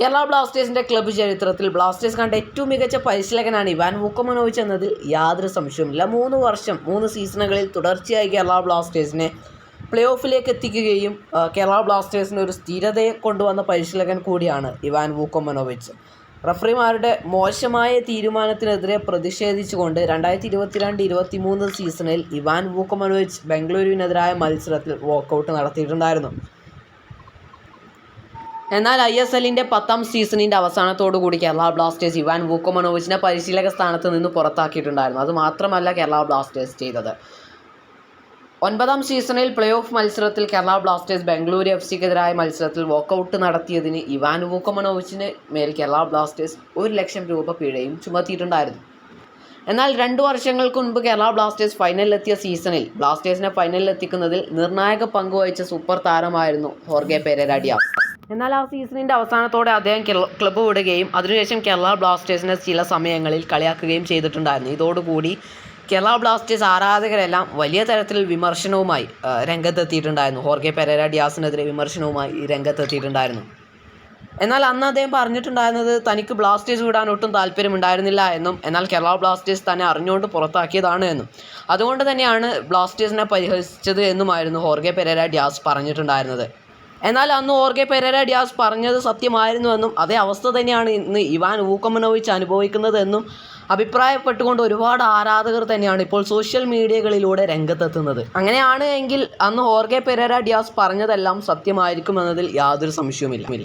കേരള ബ്ലാസ്റ്റേഴ്സിൻ്റെ ക്ലബ്ബ് ചരിത്രത്തിൽ ബ്ലാസ്റ്റേഴ്സ് കണ്ട ഏറ്റവും മികച്ച പരിശീലകനാണ് ഇവാൻ വൂക്കോമനോവിച്ച് എന്നതിൽ യാതൊരു സംശയവുമില്ല. 3 സീസണുകളിൽ തുടർച്ചയായി കേരള ബ്ലാസ്റ്റേഴ്സിനെ പ്ലേ ഓഫിലേക്ക് എത്തിക്കുകയും കേരള ബ്ലാസ്റ്റേഴ്സിന് ഒരു സ്ഥിരതയെ കൊണ്ടുവന്ന പരിശീലകൻ കൂടിയാണ് ഇവാൻ വൂക്കോമനോവിച്ച്. റഫറിമാരുടെ മോശമായ തീരുമാനത്തിനെതിരെ പ്രതിഷേധിച്ചുകൊണ്ട് 2022-23 സീസണിൽ ഇവാൻ വൂക്കോമനോവിച്ച് ബംഗളൂരുവിനെതിരായ മത്സരത്തിൽ വാക്കൗട്ട് നടത്തിയിട്ടുണ്ടായിരുന്നു. എന്നാൽ ISLൻ്റെ 10ാം സീസണിൻ്റെ അവസാനത്തോടുകൂടി കേരള ബ്ലാസ്റ്റേഴ്സ് ഇവാൻ വൂക്കോമനോവിച്ചിനെ പരിശീലക സ്ഥാനത്ത് നിന്ന് പുറത്താക്കിയിട്ടുണ്ടായിരുന്നു. അതുമാത്രമല്ല കേരള ബ്ലാസ്റ്റേഴ്സ് ചെയ്തത്. 9ാം സീസണിൽ പ്ലേ ഓഫ് മത്സരത്തിൽ കേരള ബ്ലാസ്റ്റേഴ്സ് ബംഗളൂരു FCക്കെതിരായ മത്സരത്തിൽ വാക്കൗട്ട് നടത്തിയതിന് ഇവാൻ വൂക്കോമനോവിച്ചിന് മേൽ കേരള ബ്ലാസ്റ്റേഴ്സ് 1 ലക്ഷം രൂപ പിഴയും ചുമത്തിയിട്ടുണ്ടായിരുന്നു. എന്നാൽ 2 വർഷങ്ങൾക്ക് മുൻപ് കേരള ബ്ലാസ്റ്റേഴ്സ് ഫൈനലിലെത്തിയ സീസണിൽ ബ്ലാസ്റ്റേഴ്സിനെ ഫൈനലിലെത്തിക്കുന്നതിൽ നിർണായക പങ്കുവഹിച്ച സൂപ്പർ താരമായിരുന്നു ഹോർഗെ പെരേര ഡിയാസ്. എന്നാൽ ആ സീസണിൻ്റെ അവസാനത്തോടെ അദ്ദേഹം ക്ലബ്ബ് വിടുകയും അതിനുശേഷം കേരള ബ്ലാസ്റ്റേഴ്സിനെ ചില സമയങ്ങളിൽ കളിയാക്കുകയും ചെയ്തിട്ടുണ്ടായിരുന്നു. ഇതോടുകൂടി കേരള ബ്ലാസ്റ്റേഴ്സ് ആരാധകരെല്ലാം വലിയ തരത്തിൽ വിമർശനവുമായി രംഗത്തെത്തിയിട്ടുണ്ടായിരുന്നു. ഹോർഗെ പെരേര ഡിയാസിനെതിരെ വിമർശനവുമായി രംഗത്തെത്തിയിട്ടുണ്ടായിരുന്നു. എന്നാൽ അന്ന് അദ്ദേഹം പറഞ്ഞിട്ടുണ്ടായിരുന്നത് തനിക്ക് ബ്ലാസ്റ്റേഴ്സ് വിടാൻ ഒട്ടും താല്പര്യമുണ്ടായിരുന്നില്ല എന്നും, എന്നാൽ കേരള ബ്ലാസ്റ്റേഴ്സ് തന്നെ അറിഞ്ഞുകൊണ്ട് പുറത്താക്കിയതാണ് എന്നും, അതുകൊണ്ട് തന്നെയാണ് ബ്ലാസ്റ്റേഴ്സിനെ പരിഹസിച്ചത് എന്നുമായിരുന്നു ഹോർഗെ പെരേര ഡിയാസ് പറഞ്ഞിട്ടുണ്ടായിരുന്നത്. എന്നാൽ അന്ന് ഹോർഗെ പെരേര ഡിയാസ് പറഞ്ഞത് സത്യമായിരുന്നുവെന്നും അതേ അവസ്ഥ തന്നെയാണ് ഇന്ന് ഇവാൻ വൂക്കോമനോവിച്ച് അനുഭവിക്കുന്നതെന്നും അഭിപ്രായപ്പെട്ടുകൊണ്ട് ഒരുപാട് ആരാധകർ തന്നെയാണ് ഇപ്പോൾ സോഷ്യൽ മീഡിയകളിലൂടെ രംഗത്തെത്തുന്നത്. അങ്ങനെയാണ് എങ്കിൽ അന്ന് ഹോർഗെ പെരേര ഡിയാസ് പറഞ്ഞതെല്ലാം സത്യമായിരിക്കുമെന്നതിൽ യാതൊരു സംശയവുമില്ല.